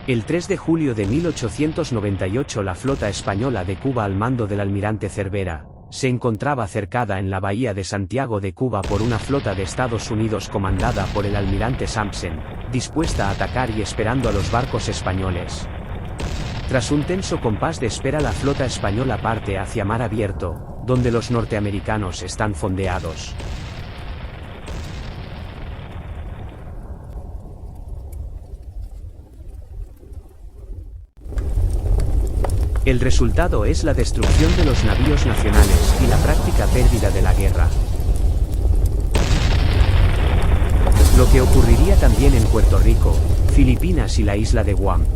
El 3 de julio de 1898 la flota española de Cuba al mando del almirante Cervera, se encontraba cercada en la bahía de Santiago de Cuba por una flota de Estados Unidos comandada por el almirante Sampson, dispuesta a atacar y esperando a los barcos españoles. Tras un tenso compás de espera la flota española parte hacia mar abierto, donde los norteamericanos están fondeados. El resultado es la destrucción de los navíos nacionales y la práctica pérdida de la guerra. Lo que ocurriría también en Puerto Rico, Filipinas y la isla de Guam.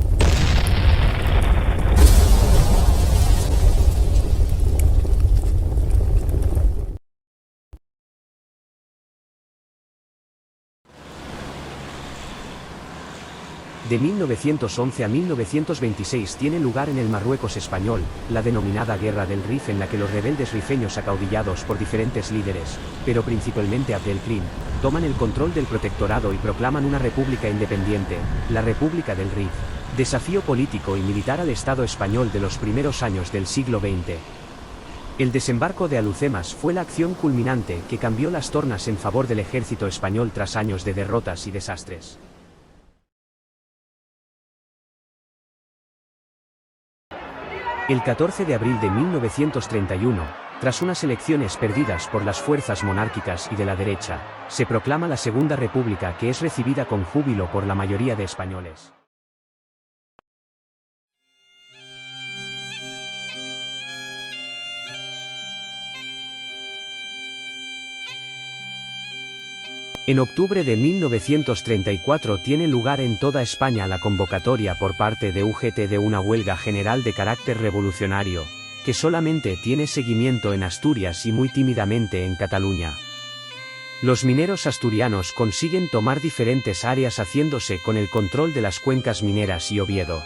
De 1911 a 1926 tiene lugar en el Marruecos español, la denominada Guerra del Rif, en la que los rebeldes rifeños acaudillados por diferentes líderes, pero principalmente Abdelkrim, toman el control del protectorado y proclaman una república independiente, la República del Rif. Desafío político y militar al Estado español de los primeros años del siglo XX. El desembarco de Alhucemas fue la acción culminante que cambió las tornas en favor del ejército español tras años de derrotas y desastres. El 14 de abril de 1931, tras unas elecciones perdidas por las fuerzas monárquicas y de la derecha, se proclama la Segunda República, que es recibida con júbilo por la mayoría de españoles. En octubre de 1934 tiene lugar en toda España la convocatoria por parte de UGT de una huelga general de carácter revolucionario, que solamente tiene seguimiento en Asturias y muy tímidamente en Cataluña. Los mineros asturianos consiguen tomar diferentes áreas haciéndose con el control de las cuencas mineras y Oviedo.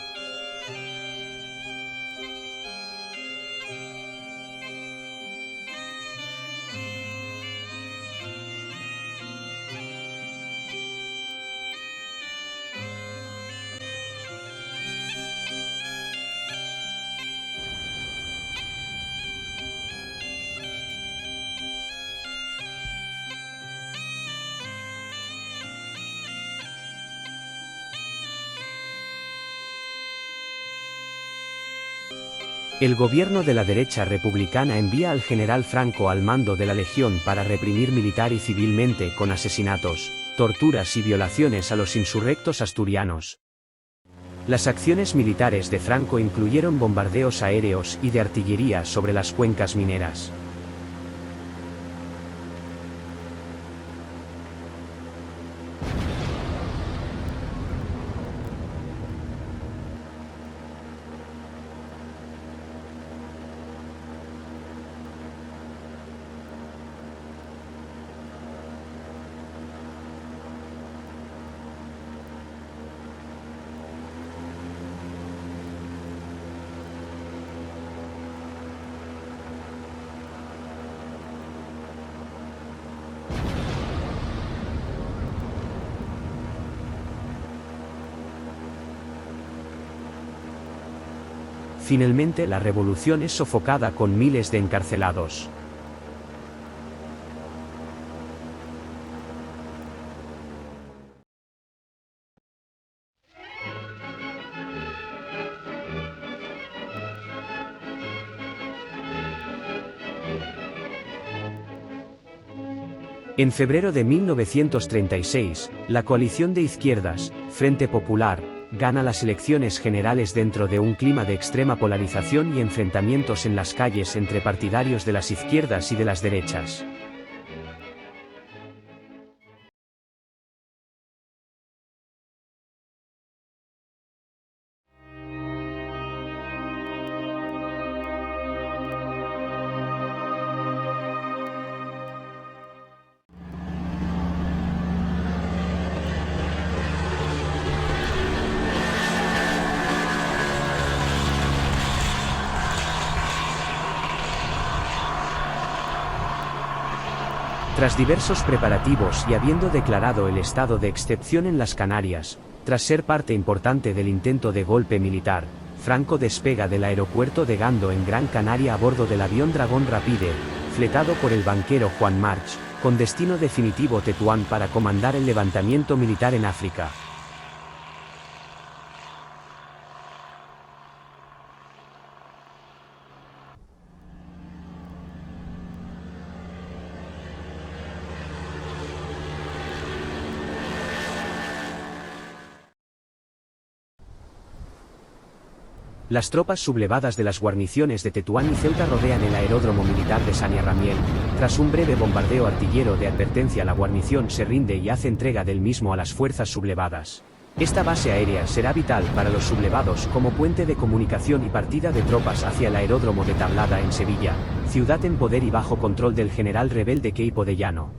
El gobierno de la derecha republicana envía al general Franco al mando de la Legión para reprimir militar y civilmente con asesinatos, torturas y violaciones a los insurrectos asturianos. Las acciones militares de Franco incluyeron bombardeos aéreos y de artillería sobre las cuencas mineras. Finalmente la revolución es sofocada con miles de encarcelados. En febrero de 1936, la coalición de izquierdas, Frente Popular, gana las elecciones generales dentro de un clima de extrema polarización y enfrentamientos en las calles entre partidarios de las izquierdas y de las derechas. Tras diversos preparativos y habiendo declarado el estado de excepción en las Canarias, Tras ser parte importante del intento de golpe militar, Franco despega del aeropuerto de Gando en Gran Canaria a bordo del avión Dragón Rapide, fletado por el banquero Juan March, con destino definitivo Tetuán para comandar el levantamiento militar en África. Las tropas sublevadas de las guarniciones de Tetuán y Ceuta rodean el aeródromo militar de Saniarramiel. Tras un breve bombardeo artillero de advertencia, la guarnición se rinde y hace entrega del mismo a las fuerzas sublevadas. Esta base aérea será vital para los sublevados como puente de comunicación y partida de tropas hacia el aeródromo de Tablada en Sevilla, ciudad en poder y bajo control del general rebelde Queipo de Llano.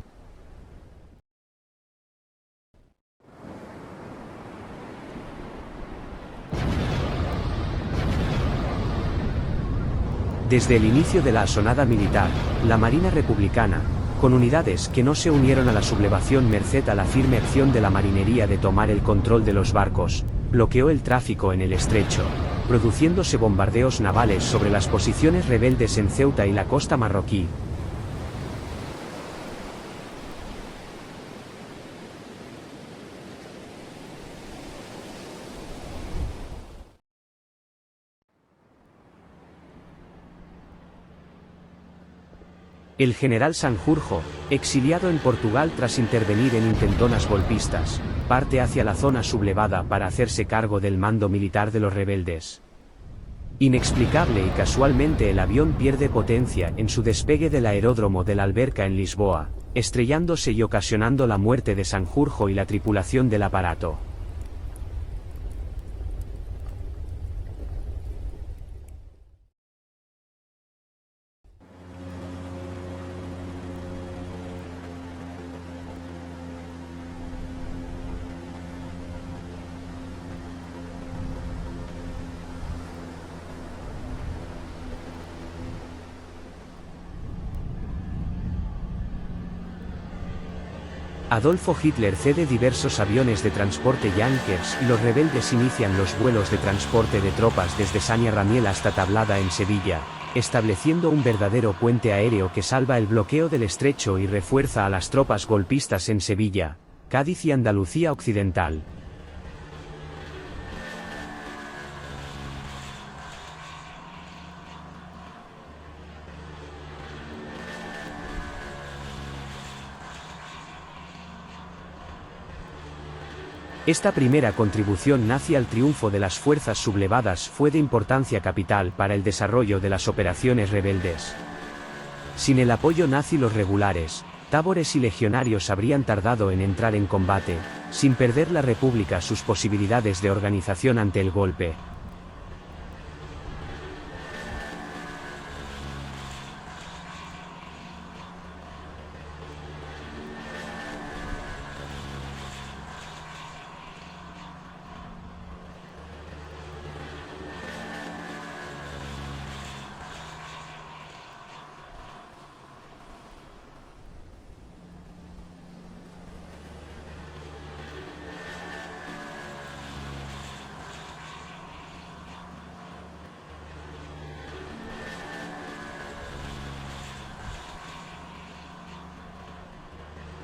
Desde el inicio de la asonada militar, la Marina Republicana, con unidades que no se unieron a la sublevación merced a la firme acción de la marinería de tomar el control de los barcos, bloqueó el tráfico en el estrecho, produciéndose bombardeos navales sobre las posiciones rebeldes en Ceuta y la costa marroquí. El general Sanjurjo, exiliado en Portugal tras intervenir en intentonas golpistas, parte hacia la zona sublevada para hacerse cargo del mando militar de los rebeldes. Inexplicable y casualmente el avión pierde potencia en su despegue del aeródromo de la Alberca en Lisboa, estrellándose y ocasionando la muerte de Sanjurjo y la tripulación del aparato. Adolfo Hitler cede diversos aviones de transporte Junkers y los rebeldes inician los vuelos de transporte de tropas desde Saniarramiel hasta Tablada en Sevilla, estableciendo un verdadero puente aéreo que salva el bloqueo del estrecho y refuerza a las tropas golpistas en Sevilla, Cádiz y Andalucía Occidental. Esta primera contribución nazi al triunfo de las fuerzas sublevadas fue de importancia capital para el desarrollo de las operaciones rebeldes. Sin el apoyo nazi, los regulares, tábores y legionarios habrían tardado en entrar en combate, sin perder la República sus posibilidades de organización ante el golpe.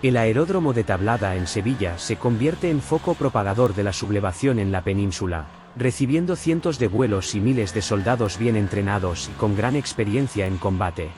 El aeródromo de Tablada en Sevilla se convierte en foco propagador de la sublevación en la península, recibiendo cientos de vuelos y miles de soldados bien entrenados y con gran experiencia en combate.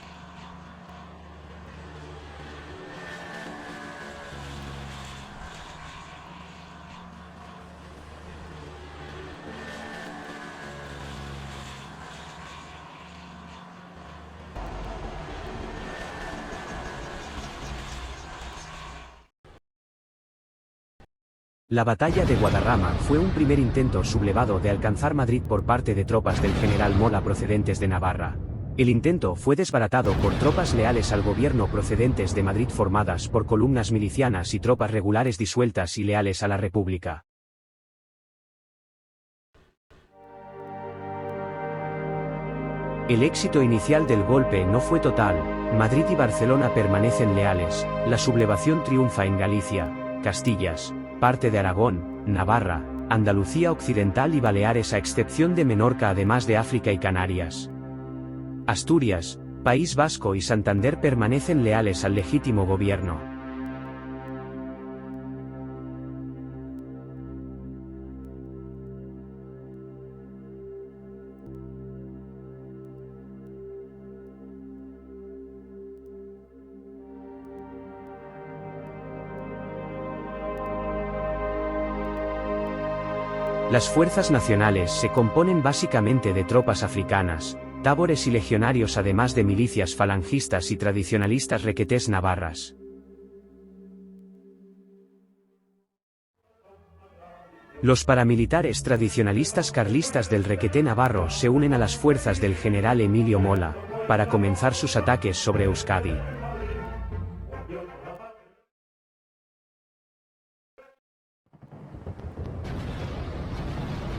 La batalla de Guadarrama fue un primer intento sublevado de alcanzar Madrid por parte de tropas del general Mola procedentes de Navarra. El intento fue desbaratado por tropas leales al gobierno procedentes de Madrid formadas por columnas milicianas y tropas regulares disueltas y leales a la República. El éxito inicial del golpe no fue total, Madrid y Barcelona permanecen leales, la sublevación triunfa en Galicia, Castillas, parte de Aragón, Navarra, Andalucía Occidental y Baleares a excepción de Menorca además de África y Canarias. Asturias, País Vasco y Santander permanecen leales al legítimo gobierno. Las fuerzas nacionales se componen básicamente de tropas africanas, tábores y legionarios además de milicias falangistas y tradicionalistas requetés navarras. Los paramilitares tradicionalistas carlistas del requeté navarro se unen a las fuerzas del general Emilio Mola, para comenzar sus ataques sobre Euskadi.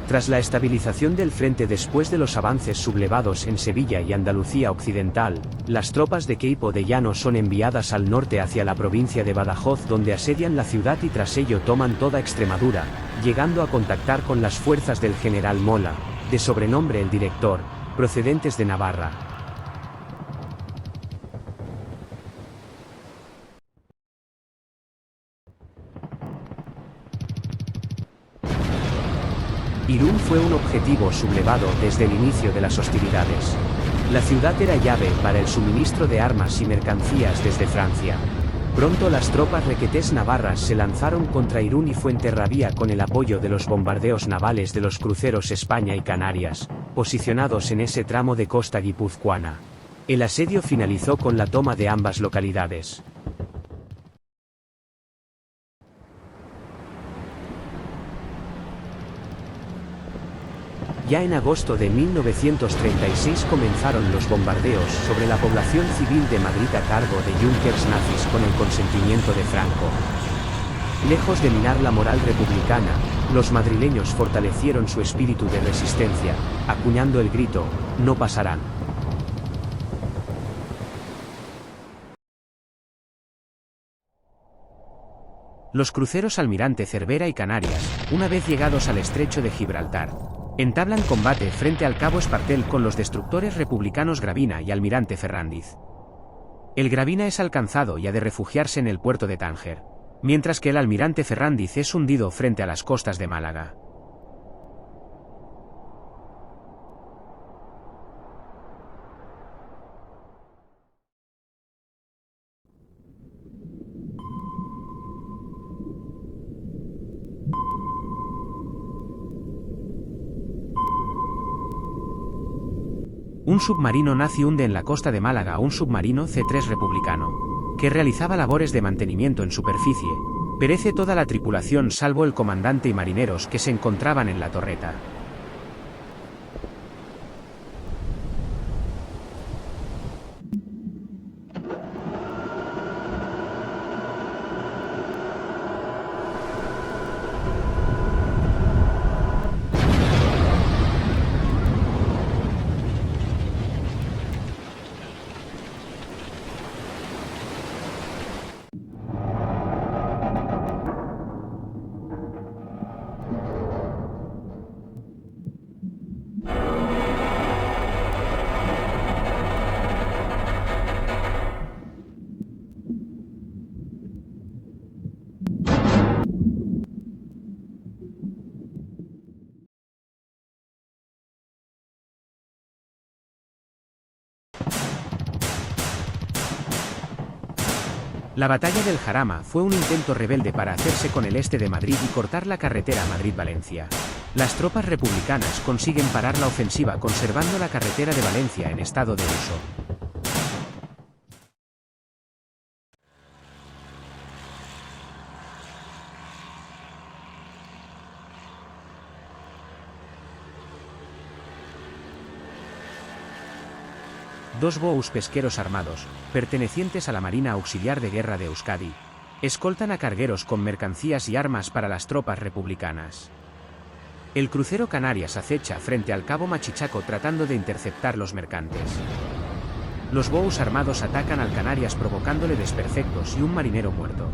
Tras la estabilización del frente después de los avances sublevados en Sevilla y Andalucía Occidental, las tropas de Queipo de Llano son enviadas al norte hacia la provincia de Badajoz donde asedian la ciudad y tras ello toman toda Extremadura, llegando a contactar con las fuerzas del general Mola, de sobrenombre el Director, procedentes de Navarra. Irún fue un objetivo sublevado desde el inicio de las hostilidades. La ciudad era llave para el suministro de armas y mercancías desde Francia. Pronto las tropas requetés navarras se lanzaron contra Irún y Fuenterrabía con el apoyo de los bombardeos navales de los cruceros España y Canarias, posicionados en ese tramo de costa guipuzcoana. El asedio finalizó con la toma de ambas localidades. Ya en agosto de 1936 comenzaron los bombardeos sobre la población civil de Madrid a cargo de Junkers nazis con el consentimiento de Franco. Lejos de minar la moral republicana, los madrileños fortalecieron su espíritu de resistencia, acuñando el grito, "No pasarán". Los cruceros Almirante Cervera y Canarias, una vez llegados al estrecho de Gibraltar, entablan combate frente al cabo Espartel con los destructores republicanos Gravina y Almirante Ferrandiz. El Gravina es alcanzado y ha de refugiarse en el puerto de Tánger, mientras que el Almirante Ferrandiz es hundido frente a las costas de Málaga. Un submarino nazi hunde en la costa de Málaga a un submarino C-3 republicano, que realizaba labores de mantenimiento en superficie. Perece toda la tripulación salvo el comandante y marineros que se encontraban en la torreta. La batalla del Jarama fue un intento rebelde para hacerse con el este de Madrid y cortar la carretera Madrid-Valencia. Las tropas republicanas consiguen parar la ofensiva conservando la carretera de Valencia en estado de uso. Dos bohus pesqueros armados, pertenecientes a la Marina Auxiliar de Guerra de Euskadi, escoltan a cargueros con mercancías y armas para las tropas republicanas. El crucero Canarias acecha frente al cabo Machichaco tratando de interceptar los mercantes. Los bohus armados atacan al Canarias provocándole desperfectos y un marinero muerto.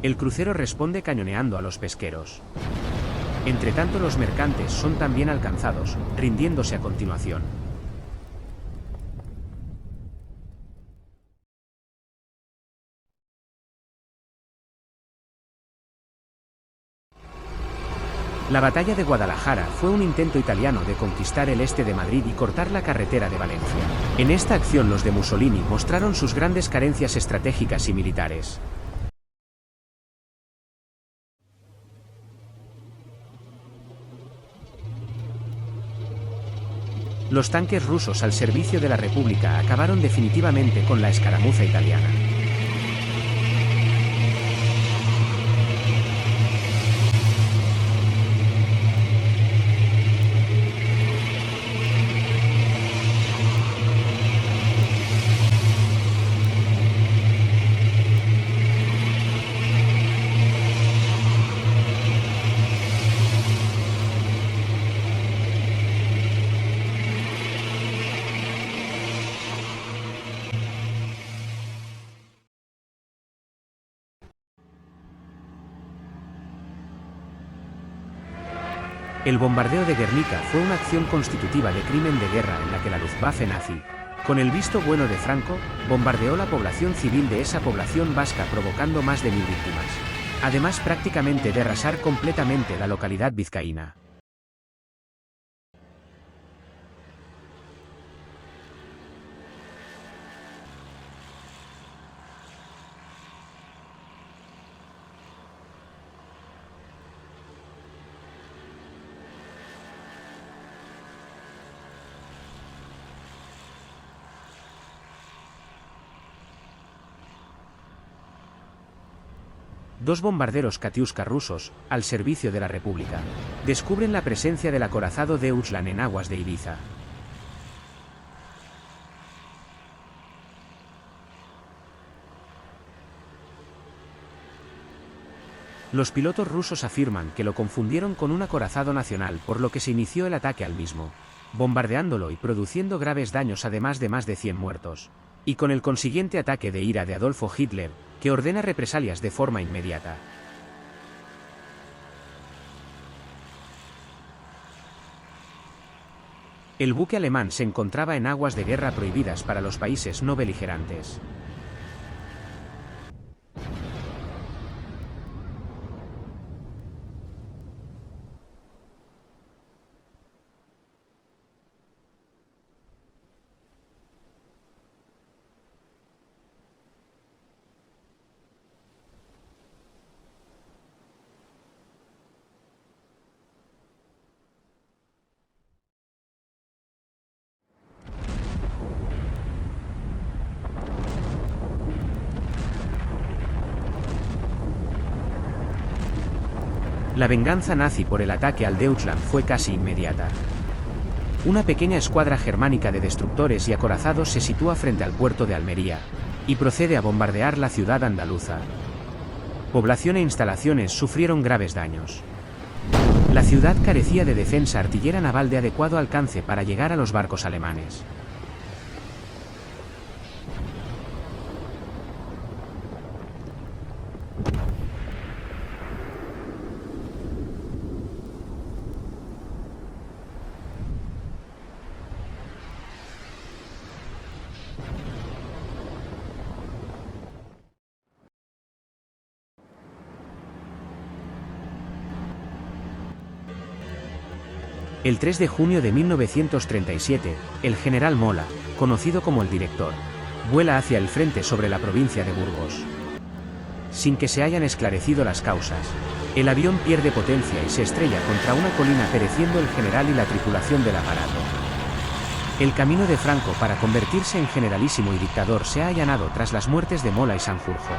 El crucero responde cañoneando a los pesqueros. Entre tanto, los mercantes son también alcanzados, rindiéndose a continuación. La batalla de Guadalajara fue un intento italiano de conquistar el este de Madrid y cortar la carretera de Valencia. En esta acción los de Mussolini mostraron sus grandes carencias estratégicas y militares. Los tanques rusos al servicio de la República acabaron definitivamente con la escaramuza italiana. El bombardeo de Guernica fue una acción constitutiva de crimen de guerra en la que la Luftwaffe nazi, con el visto bueno de Franco, bombardeó la población civil de esa población vasca provocando más de 1000 víctimas. Además prácticamente de arrasar completamente la localidad vizcaína. Dos bombarderos Katiuska rusos, al servicio de la República, descubren la presencia del acorazado Deutschland en aguas de Ibiza. Los pilotos rusos afirman que lo confundieron con un acorazado nacional, por lo que se inició el ataque al mismo, bombardeándolo y produciendo graves daños además de más de 100 muertos. Y con el consiguiente ataque de ira de Adolfo Hitler, que ordena represalias de forma inmediata. El buque alemán se encontraba en aguas de guerra prohibidas para los países no beligerantes. La venganza nazi por el ataque al Deutschland fue casi inmediata. Una pequeña escuadra germánica de destructores y acorazados se sitúa frente al puerto de Almería, y procede a bombardear la ciudad andaluza. Población e instalaciones sufrieron graves daños. La ciudad carecía de defensa artillera naval de adecuado alcance para llegar a los barcos alemanes. El 3 de junio de 1937, el general Mola, conocido como el Director, vuela hacia el frente sobre la provincia de Burgos. Sin que se hayan esclarecido las causas, el avión pierde potencia y se estrella contra una colina, pereciendo el general y la tripulación del aparato. El camino de Franco para convertirse en generalísimo y dictador se ha allanado tras las muertes de Mola y Sanjurjo.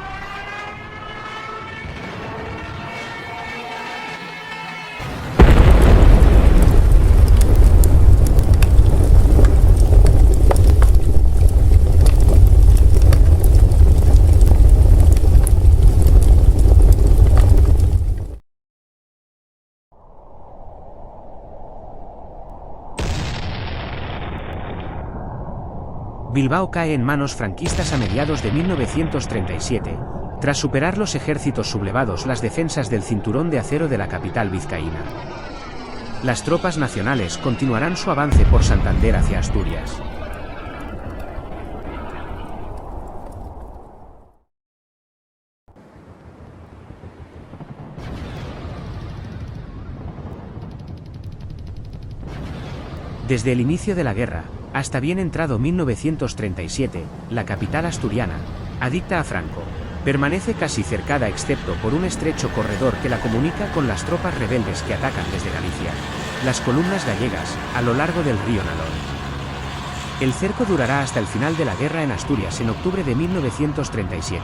Bilbao cae en manos franquistas a mediados de 1937, tras superar los ejércitos sublevados las defensas del cinturón de acero de la capital vizcaína. Las tropas nacionales continuarán su avance por Santander hacia Asturias. Desde el inicio de la guerra, hasta bien entrado 1937, la capital asturiana, adicta a Franco, permanece casi cercada excepto por un estrecho corredor que la comunica con las tropas rebeldes que atacan desde Galicia, las columnas gallegas, a lo largo del río Nalón. El cerco durará hasta el final de la guerra en Asturias en octubre de 1937.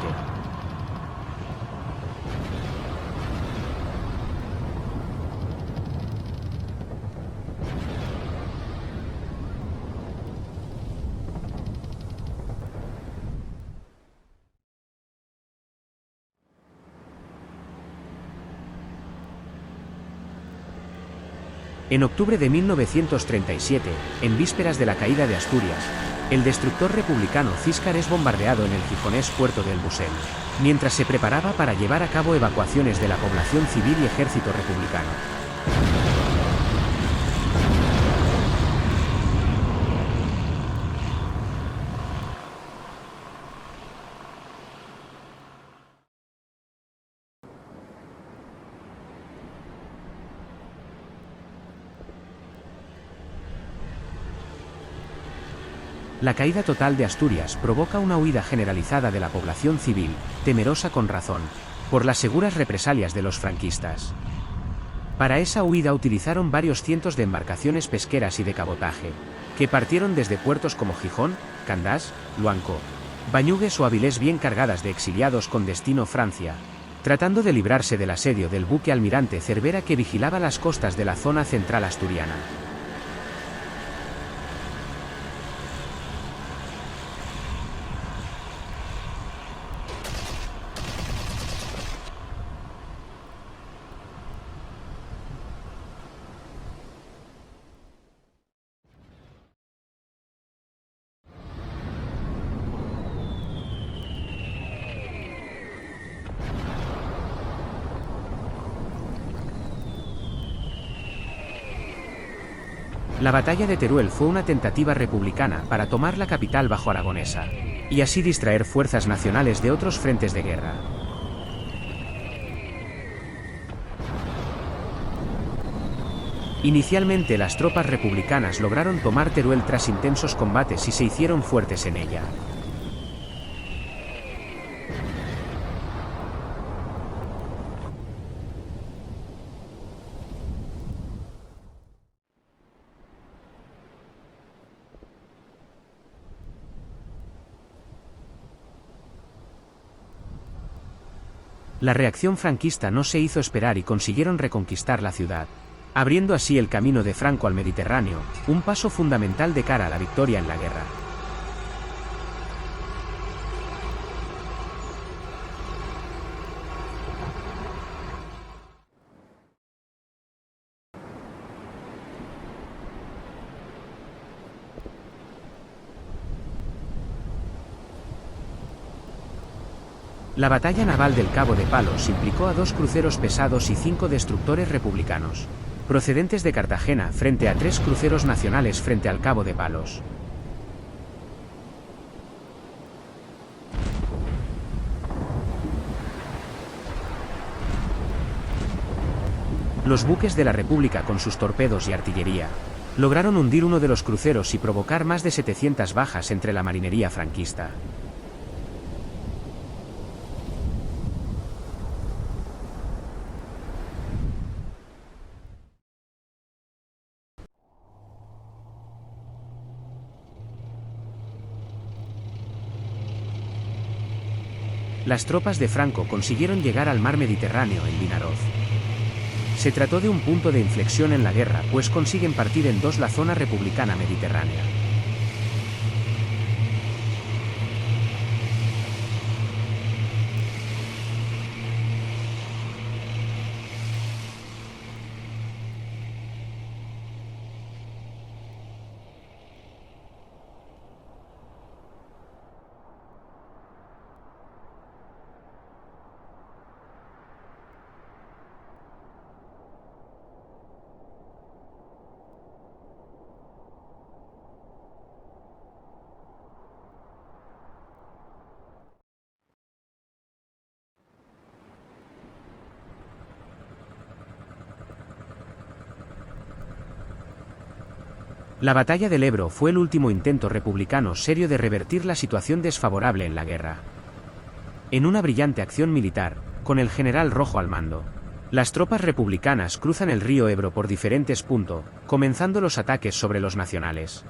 En octubre de 1937, en vísperas de la caída de Asturias, el destructor republicano Císcar es bombardeado en el gijonés puerto de El Busel, mientras se preparaba para llevar a cabo evacuaciones de la población civil y ejército republicano. La caída total de Asturias provoca una huida generalizada de la población civil, temerosa con razón, por las seguras represalias de los franquistas. Para esa huida utilizaron varios cientos de embarcaciones pesqueras y de cabotaje, que partieron desde puertos como Gijón, Candás, Luanco, Bañugues o Avilés bien cargadas de exiliados con destino Francia, tratando de librarse del asedio del buque almirante Cervera que vigilaba las costas de la zona central asturiana. La batalla de Teruel fue una tentativa republicana para tomar la capital bajo aragonesa, y así distraer fuerzas nacionales de otros frentes de guerra. Inicialmente las tropas republicanas lograron tomar Teruel tras intensos combates y se hicieron fuertes en ella. La reacción franquista no se hizo esperar y consiguieron reconquistar la ciudad, abriendo así el camino de Franco al Mediterráneo, un paso fundamental de cara a la victoria en la guerra. La batalla naval del Cabo de Palos implicó a 2 cruceros pesados y 5 destructores republicanos, procedentes de Cartagena frente a 3 cruceros nacionales frente al Cabo de Palos. Los buques de la República con sus torpedos y artillería lograron hundir uno de los cruceros y provocar más de 700 bajas entre la marinería franquista. Las tropas de Franco consiguieron llegar al mar Mediterráneo en Vinaroz. Se trató de un punto de inflexión en la guerra, pues consiguen partir en dos la zona republicana mediterránea. La batalla del Ebro fue el último intento republicano serio de revertir la situación desfavorable en la guerra. En una brillante acción militar, con el general Rojo al mando, las tropas republicanas cruzan el río Ebro por diferentes puntos, comenzando los ataques sobre los nacionales.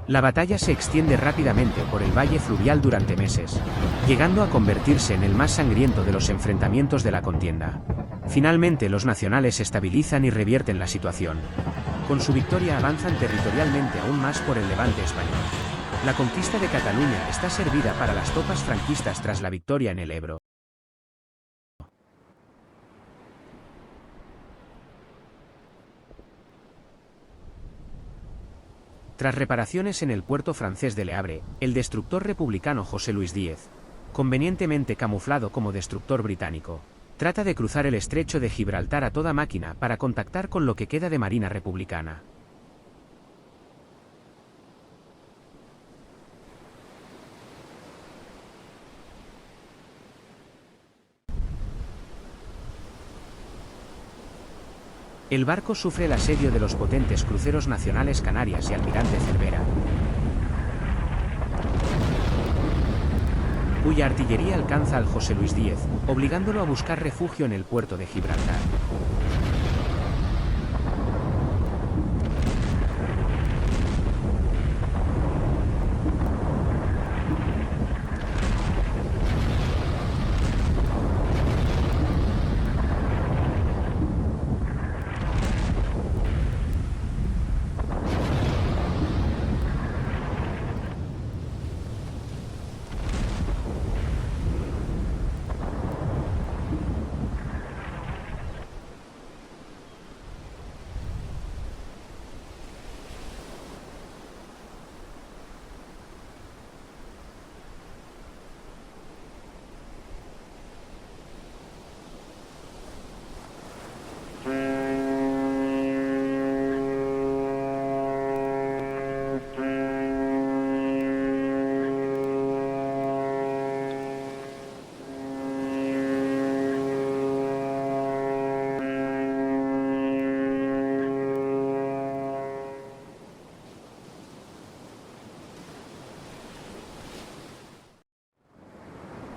La batalla se extiende rápidamente por el valle fluvial durante meses, llegando a convertirse en el más sangriento de los enfrentamientos de la contienda. Finalmente los nacionales estabilizan y revierten la situación. Con su victoria avanzan territorialmente aún más por el levante español. La conquista de Cataluña está servida para las tropas franquistas tras la victoria en el Ebro. Tras reparaciones en el puerto francés de Le Havre, el destructor republicano José Luis Díez, convenientemente camuflado como destructor británico, trata de cruzar el estrecho de Gibraltar a toda máquina para contactar con lo que queda de marina republicana. El barco sufre el asedio de los potentes cruceros nacionales Canarias y Almirante Cervera, cuya artillería alcanza al José Luis Díez, obligándolo a buscar refugio en el puerto de Gibraltar.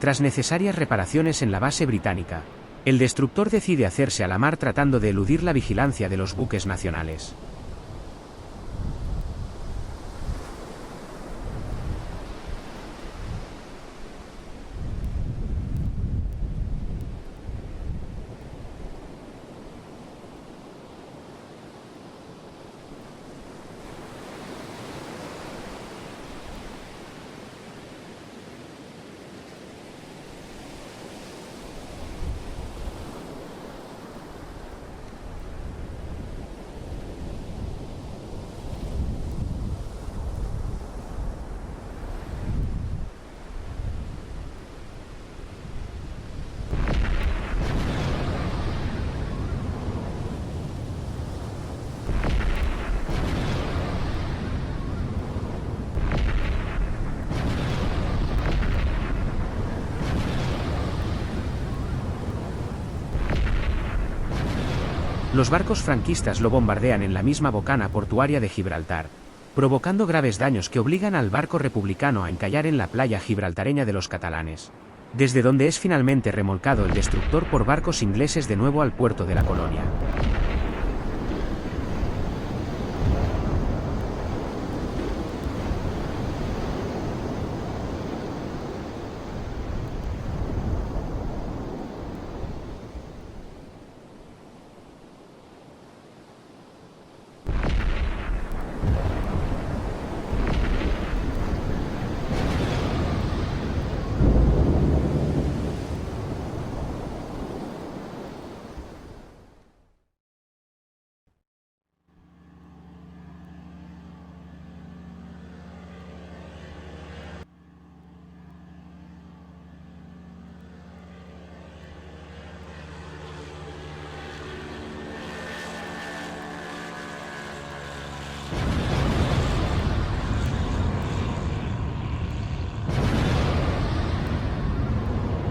Tras necesarias reparaciones en la base británica, el destructor decide hacerse a la mar tratando de eludir la vigilancia de los buques nacionales. Los barcos franquistas lo bombardean en la misma bocana portuaria de Gibraltar, provocando graves daños que obligan al barco republicano a encallar en la playa gibraltareña de los catalanes, desde donde es finalmente remolcado el destructor por barcos ingleses de nuevo al puerto de la colonia.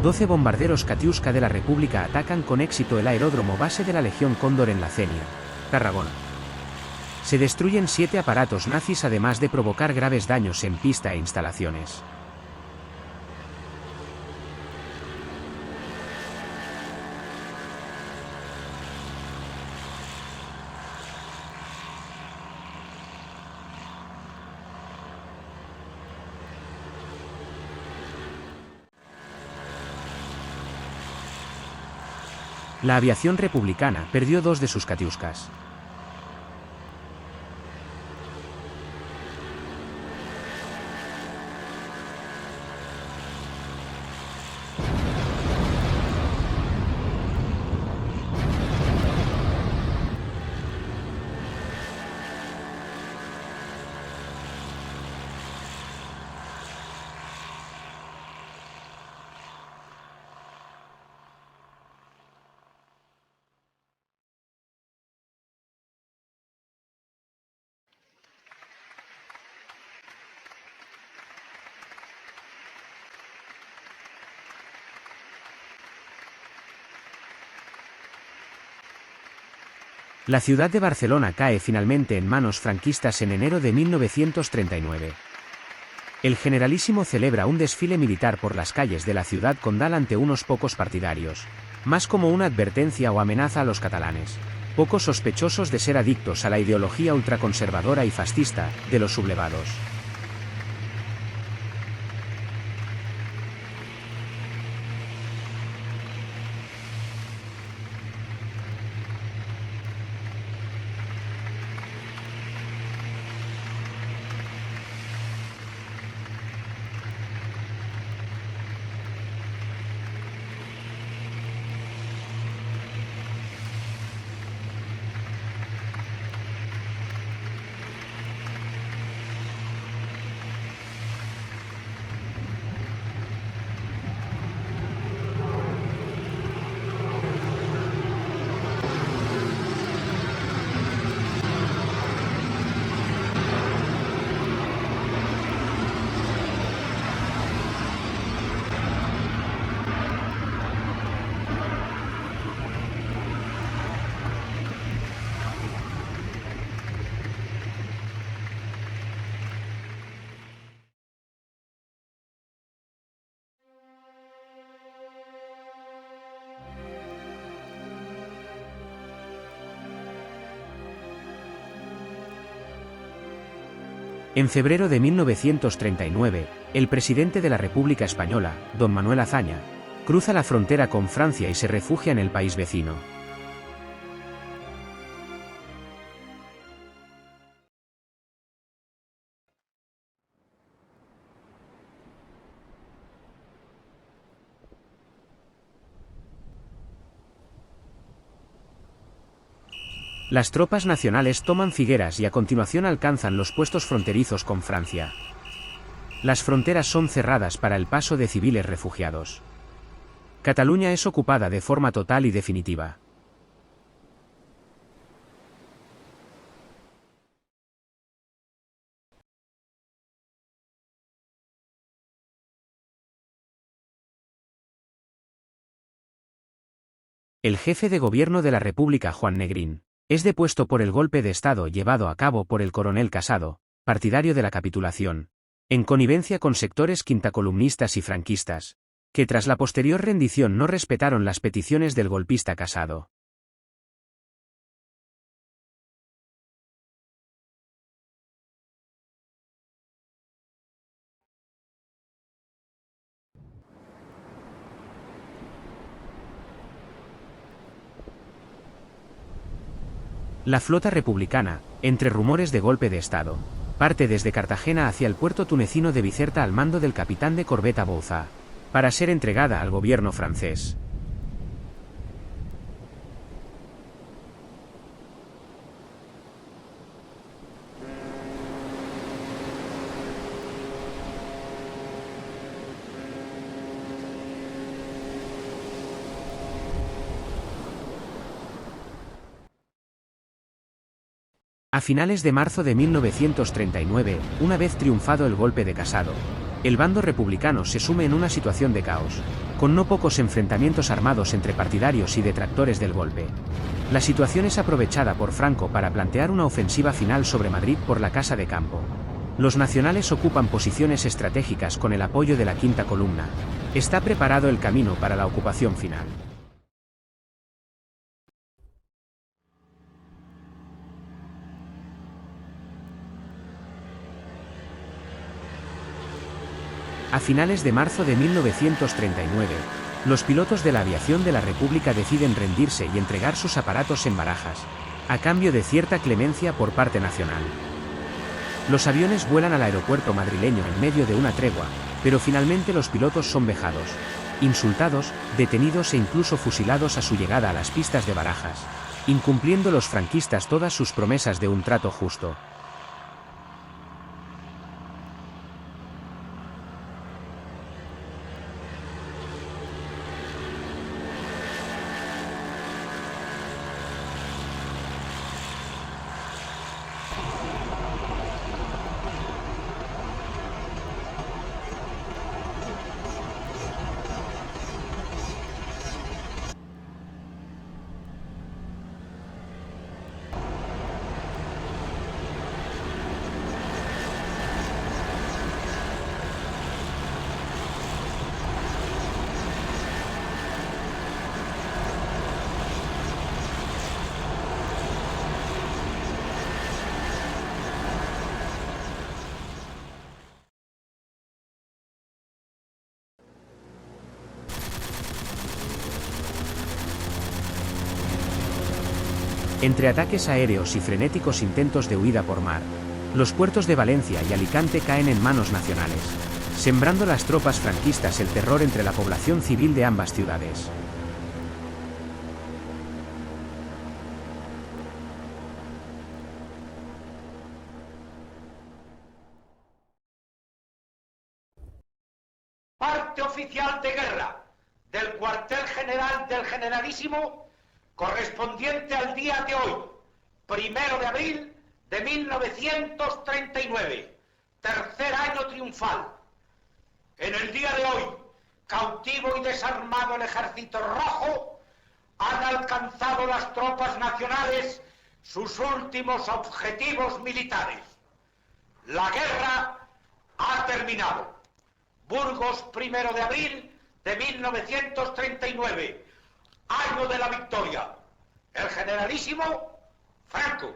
12 bombarderos Katiuska de la República atacan con éxito el aeródromo base de la Legión Cóndor en La Cenia, Tarragona. Se destruyen 7 aparatos nazis además de provocar graves daños en pista e instalaciones. La aviación republicana perdió 2 de sus Katiuskas. La ciudad de Barcelona cae finalmente en manos franquistas en enero de 1939. El Generalísimo celebra un desfile militar por las calles de la ciudad condal ante unos pocos partidarios, más como una advertencia o amenaza a los catalanes, poco sospechosos de ser adictos a la ideología ultraconservadora y fascista de los sublevados. En febrero de 1939, el presidente de la República Española, don Manuel Azaña, cruza la frontera con Francia y se refugia en el país vecino. Las tropas nacionales toman Figueras y a continuación alcanzan los puestos fronterizos con Francia. Las fronteras son cerradas para el paso de civiles refugiados. Cataluña es ocupada de forma total y definitiva. El jefe de gobierno de la República, Juan Negrín, es depuesto por el golpe de Estado llevado a cabo por el coronel Casado, partidario de la capitulación, en connivencia con sectores quintacolumnistas y franquistas, que tras la posterior rendición no respetaron las peticiones del golpista Casado. La flota republicana, entre rumores de golpe de Estado, parte desde Cartagena hacia el puerto tunecino de Bizerta al mando del capitán de corbeta Bouza, para ser entregada al gobierno francés. A finales de marzo de 1939, una vez triunfado el golpe de Casado, el bando republicano se sume en una situación de caos, con no pocos enfrentamientos armados entre partidarios y detractores del golpe. La situación es aprovechada por Franco para plantear una ofensiva final sobre Madrid por la Casa de Campo. Los nacionales ocupan posiciones estratégicas con el apoyo de la Quinta Columna. Está preparado el camino para la ocupación final. A finales de marzo de 1939, los pilotos de la aviación de la República deciden rendirse y entregar sus aparatos en Barajas, a cambio de cierta clemencia por parte nacional. Los aviones vuelan al aeropuerto madrileño en medio de una tregua, pero finalmente los pilotos son vejados, insultados, detenidos e incluso fusilados a su llegada a las pistas de Barajas, incumpliendo los franquistas todas sus promesas de un trato justo. Entre ataques aéreos y frenéticos intentos de huida por mar, los puertos de Valencia y Alicante caen en manos nacionales, sembrando las tropas franquistas el terror entre la población civil de ambas ciudades. Parte oficial de guerra del cuartel general del Generalísimo, correspondiente al día de hoy, 1 de abril de 1939, tercer año triunfal. En el día de hoy, cautivo y desarmado el Ejército Rojo, han alcanzado las tropas nacionales sus últimos objetivos militares. La guerra ha terminado. Burgos, 1 de abril de 1939, año de la victoria. El Generalísimo Franco.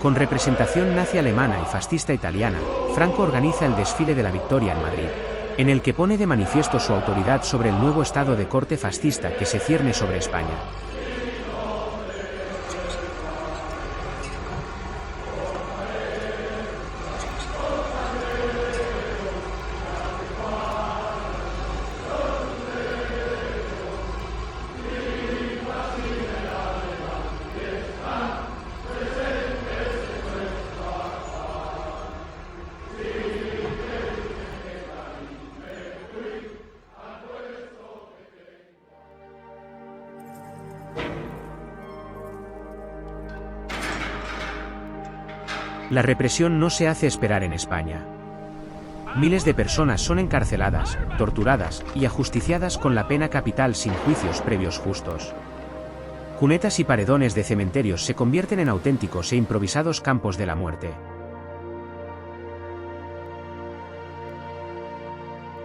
Con representación nazi alemana y fascista italiana, Franco organiza el desfile de la victoria en Madrid, en el que pone de manifiesto su autoridad sobre el nuevo estado de corte fascista que se cierne sobre España. La represión no se hace esperar en España. Miles de personas son encarceladas, torturadas y ajusticiadas con la pena capital sin juicios previos justos. Cunetas y paredones de cementerios se convierten en auténticos e improvisados campos de la muerte.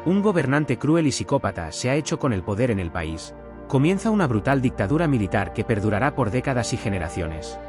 Un gobernante cruel y psicópata se ha hecho con el poder en el país. Comienza una brutal dictadura militar que perdurará por décadas y generaciones.